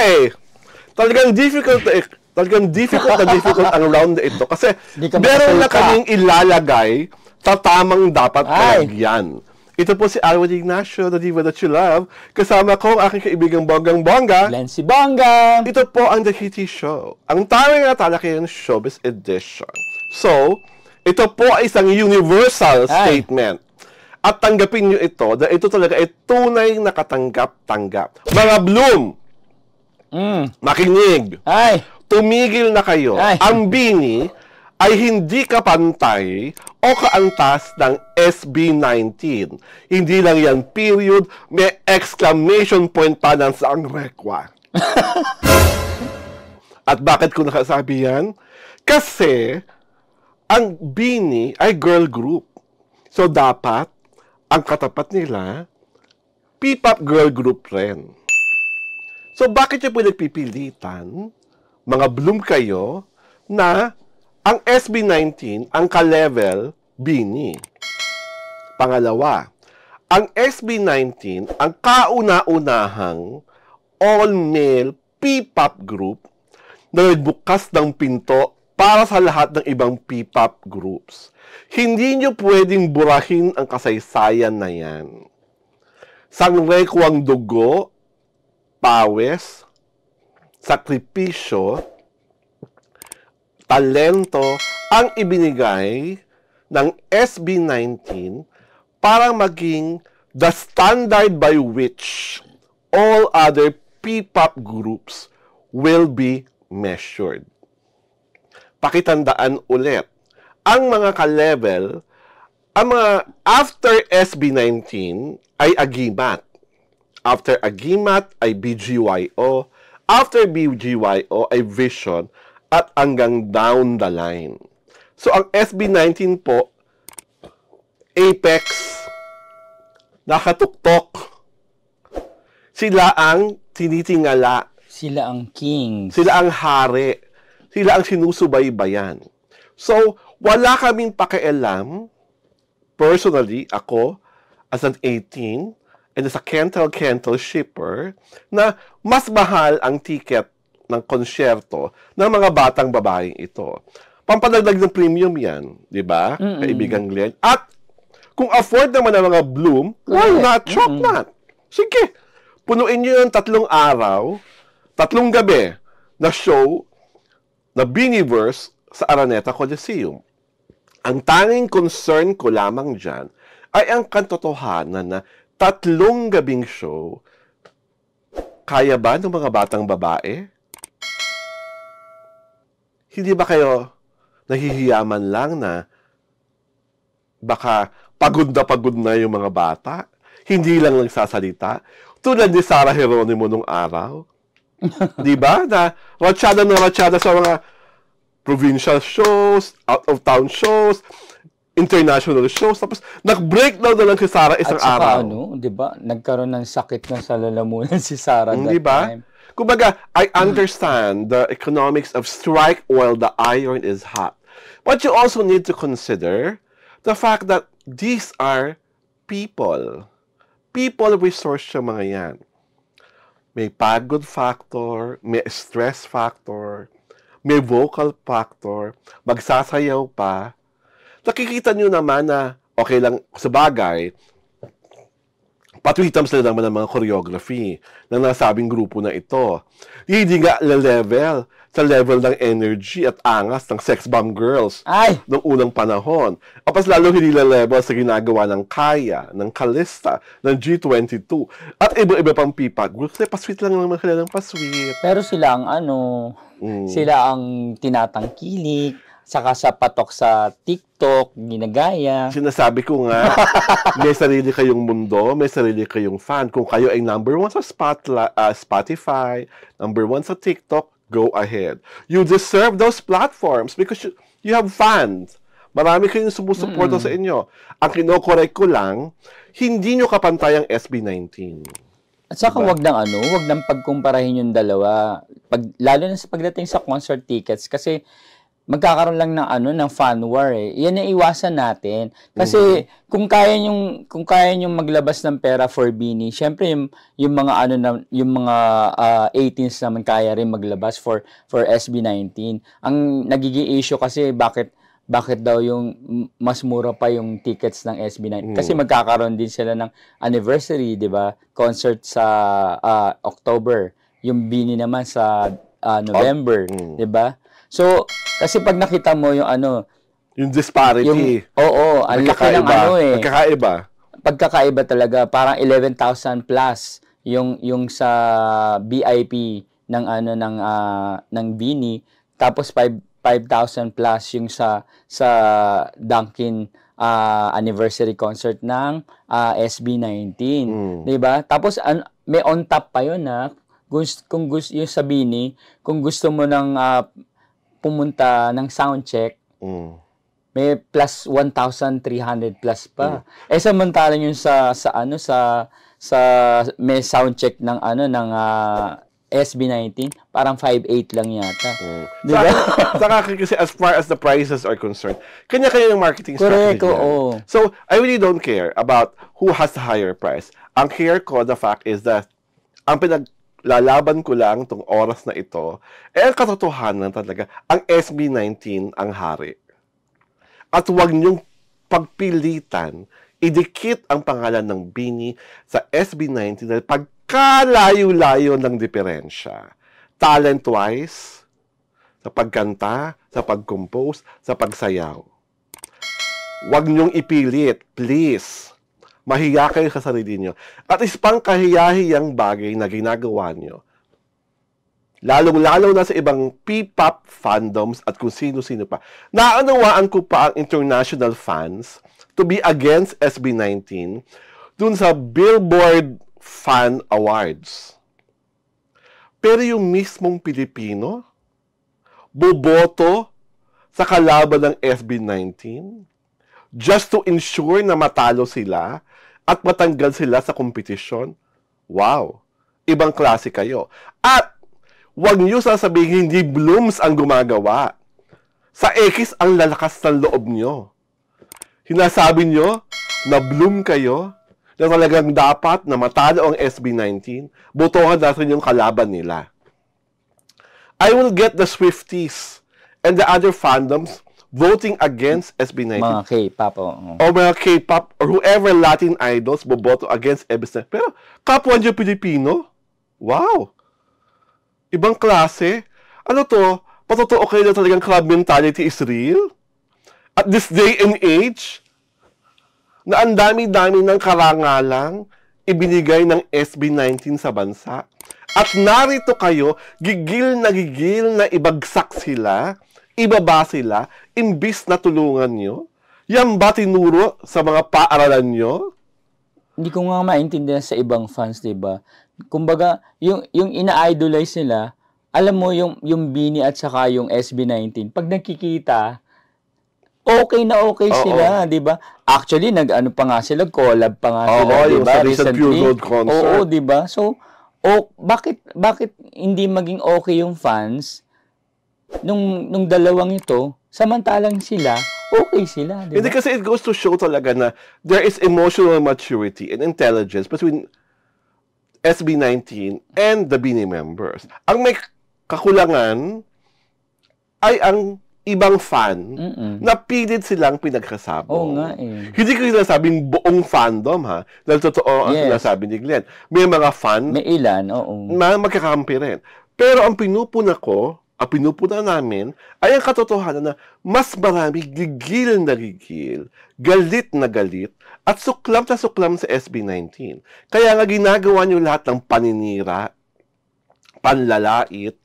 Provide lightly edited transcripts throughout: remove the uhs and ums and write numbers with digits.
eh. Talagang difficult ang round na ito. Kasi meron na kaming ilalagay sa tamang dapat palagyan. Ito po si Alwin Ignacio, the diva that you love. Kasama ko ang aking kaibigang Bonggang-Bongga. Lency Bongga. Ito po ang The Kitty Show. Ang tawag na talakayan Showbiz Edition. So, ito po ay isang universal statement. At tanggapin nyo ito, dahil ito talaga ay tunay na katanggap-tanggap. Mga Bloom, makinig. Tumigil na kayo. Ang Bini ay hindi kapantay o kaantas ng SB19. Hindi lang yan period, may exclamation point pa ng saang rekwa. At bakit ko nakasabi yan? Kasi ang Bini ay girl group. So dapat ang katapat nila P-pop girl group rin. So bakit nyo po nagpipilitan, mga Bloom kayo, na ang SB19 ang ka-level Bini? Pangalawa, ang SB19 ang kauna-unahang all-male P-pop group na nagbukas ng pinto para sa lahat ng ibang P-pop groups. Hindi nyo pwedeng burahin ang kasaysayan na yan. Sangrekwang dugo, pawis, sakripisyo, talento ang ibinigay ng SB19 para maging the standard by which all other P-pop groups will be measured. Pakitandaan ulit, ang mga ka-level, ang mga after SB19 ay Agimat. After Agimat ay BGYO. After BGYO ay Vision. At hanggang down the line. So, ang SB19 po, Apex, nakatuktok. Sila ang tinitingala. Sila ang kings. Sila ang hari. Sila ang sinusubaybayan. So, wala kaming pakialam, personally, ako, as an 18, and as a Kentel shipper, na mas mahal ang ticket ng konsyerto ng mga batang babaeng ito. Pampadagdag ng premium yan, di ba? Kaibigang Glenn. At kung afford naman ng mga Bloom, why not? Chop not. Sige, punuin nyo yung 3 araw, 3 gabi na show na Biniverse sa Araneta Coliseum. Ang tanging concern ko lamang dyan ay ang katotohanan na 3 gabing show, kaya ba ng mga batang babae? Hindi ba kayo nahihiyaman lang na baka pagod na yung mga bata? Hindi lang nagsasalita? Tulad ni Sarah Geronimo nung araw. Di ba? Na ratsyada sa mga provincial shows, out-of-town shows, international shows. Tapos, nag-breakdown na lang si Sarah isang araw. At saka di ba? Nagkaroon ng sakit ng sa lalamunan si Sarah that time. Kumbaga, I understand the economics of strike while the iron is hot. But you also need to consider the fact that these are people. People resource yung mga yan. May pagod factor, may stress factor, may vocal factor, magsasayaw pa. Nakikita nyo naman na okay lang sa bagay, patwitams na naman ng mga choreography ng nasabing grupo na ito. Hindi nga level sa level ng energy at angas ng Sex Bomb Girls noong unang panahon. Tapos lalo hindi level sa ginagawa ng Kaya, ng Kalista, ng G22, at iba-iba pang pipa groups. Pasweet lang naman sila ng pasweet. Pero sila ang sila ang tinatangkilik, saka sa patok sa TikTok, ginagaya. Sinasabi ko nga, may sarili kayong mundo, may sarili kayong fan. Kung kayo ay number 1 sa Spotify, number 1 sa TikTok, go ahead. You deserve those platforms because you have fans. Marami kayong sumusuporta sa inyo. Ang kinokorek ko lang, hindi nyo kapantay ang SB19. At saka wag nang pagkumparahin yung dalawa. Lalo na sa pagdating sa concert tickets kasi magkakaroon lang ng ng fan war eh. Yan ang iwasan natin. Kasi kung kaya nyong maglabas ng pera for Bini, syempre yung mga yung mga 18s naman kaya rin maglabas for SB19. Ang nagiging issue kasi bakit daw yung mas mura pa yung tickets ng SB19 kasi magkakaroon din sila ng anniversary, 'di ba? Concert sa October, yung Bini naman sa November, 'di ba? So, kasi pag nakita mo yung yung disparity. Ang laki ng Nagkakaiba. Pagkakaiba talaga, parang 11,000 plus yung sa VIP ng ng Bini, tapos 5,000 plus yung sa Dunkin anniversary concert ng SB19, 'di ba? Tapos may on top pa yun kung gusto yung sa Bini, kung gusto mo ng pumunta ng sound check, may plus 1,300 plus pa. Samantalang yung sa may sound check ng SB19, parang 5,800 lang yata. Diba? Saka kasi as far as the prices are concerned, kanya-kanya yung marketing strategy. Correct, oo. So, I really don't care about who has the higher price. Ang care ko, the fact is that ang lalaban ko lang tong oras na ito, ang katotohanan talaga, ang SB19 ang hari. At huwag niyong pagpilitan, idikit ang pangalan ng Bini sa SB19 dahil pagkalayo-layo ng diferensya. Talent-wise, sa pagkanta, sa pag-compose, sa pagsayaw. Huwag niyong ipilit, please. Mahiya kayo sa sarili nyo. At isang kahiyahiyang bagay na ginagawa nyo, lalong-lalo na sa ibang P-pop fandoms at kung sino-sino pa, naunawaan ko pa ang international fans to be against SB19 dun sa Billboard Fan Awards. Pero yung mismong Pilipino, boboto sa kalaban ng SB19 just to ensure na matalo sila at matanggal sila sa kompetisyon. Wow! Ibang klase kayo. At huwag niyo sasabihin hindi Blooms ang gumagawa. Sa X ang lalakas ng loob niyo. Hinasabi niyo na Bloom kayo, na talagang dapat na matalo ang SB19, botohan natin yung kalaban nila. I will get the Swifties and the other fandoms voting against SB19. Mga K-pop, o mga K-pop, or whoever Latin idols boboto against SB19. Pero, kapwa niyo Pilipino? Wow! Ibang klase? Ano to? Patotoo kayo na talagang club mentality is real? At this day and age, na ang dami-dami ng karangalang ibinigay ng SB19 sa bansa. At narito kayo, gigil na ibagsak sila, ibaba sila, imbis na tulungan nyo? Yan ba tinuro sa mga paaralan nyo? Hindi ko nga maintindihan sa ibang fans, diba? Kumbaga, yung ina-idolize nila, alam mo yung Bini at saka yung SB19, pag nakikita, okay na okay sila, di ba? Actually, pa nga sila, collab pa nga sila, di ba? Recently, Pure Gold concert. Oo, di ba? So, bakit hindi maging okay yung fans nung dalawang ito, samantalang sila, okay sila, di ba? Hindi kasi it goes to show talaga na there is emotional maturity and intelligence between SB19 and the Bini members. Ang may kakulangan ay ang ibang fan na pilit silang pinagsasabong. Oo nga eh. Hindi ko sinasabing buong fandom ha. Dahil totoo ang sinasabi ni Glenn. May mga fan. May ilan, oo. Magkakampi rin. Pero ang pinupuna namin, ay ang katotohanan na mas marami gigil na gigil, galit na galit, at suklam na suklam sa SB19. Kaya nga ginagawa niyo lahat ng paninira, panlalait,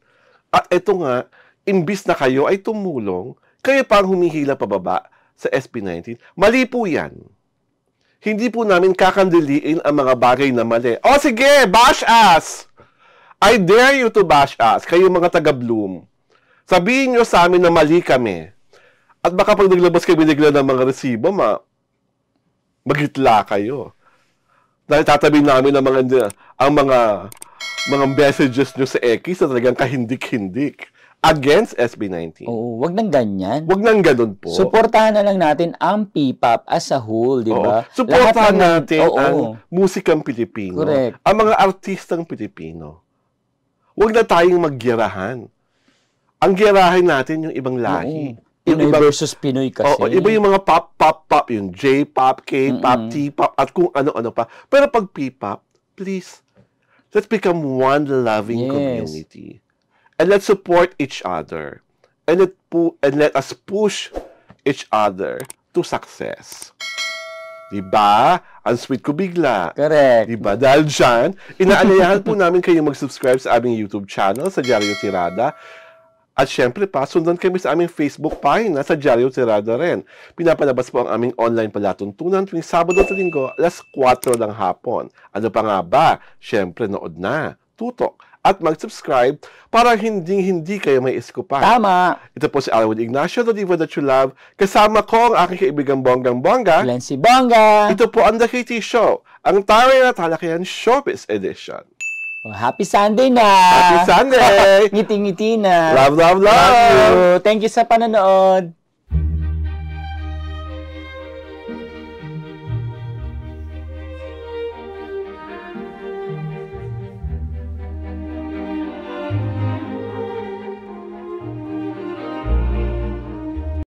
at ito nga, imbis na kayo ay tumulong, kayo pang humihila pababa sa SB19. Mali po yan. Hindi po namin kakandiliin ang mga bagay na mali. O sige, bash us! I dare you to bash us, kayo mga taga-Bloom. Sabihin nyo sa amin na mali kami. At baka pag naglabas kami bigla ng mga resibo, magitla kayo. Dahil tatabi namin ang mga messages nyo sa X na talagang kahindik-hindik. against SB19. Oo, wag nang ganyan. Wag nang ganun po. Suportahan na lang natin ang P-pop as a whole, di ba? Suportahan natin ang musikang Pilipino. Correct. Ang mga artistang Pilipino. Wag na tayong magyarahan. Ang girahin natin yung ibang lahi. Pinoy versus Pinoy kasi. Iba yung mga pop, yung J-pop, K-pop, T-pop, at kung ano-ano pa. Pero pag P-pop, please, let's become one loving community. And let's support each other. And let us push each other to success. Diba? Ang sweet ko bigla. Correct. Diba? Dahil dyan, inaalayahan po namin kayo mag-subscribe sa aming YouTube channel sa Diaryo Tirada. At syempre pa, sundan kami sa aming Facebook pagina sa Diaryo Tirada rin. Pinapalabas po ang aming online palatuntunan tuwing Sabado at Linggo, alas 4 ng hapon. Ano pa nga ba? Syempre, nood na, tutok, at mag-subscribe para hindi kayo may iskupan. Tama. Ito po si Alwin Ignacio, the diva that you love. Kasama ko ang aking kaibigang Bonggang-Bongga. Lency Bongga. Ito po ang The KT Show, ang Taray na Talakayan Showbiz Edition. Happy Sunday na! Happy Sunday! Ngiti-ngiti na. Love, love, love! Love you. Thank you sa panonood.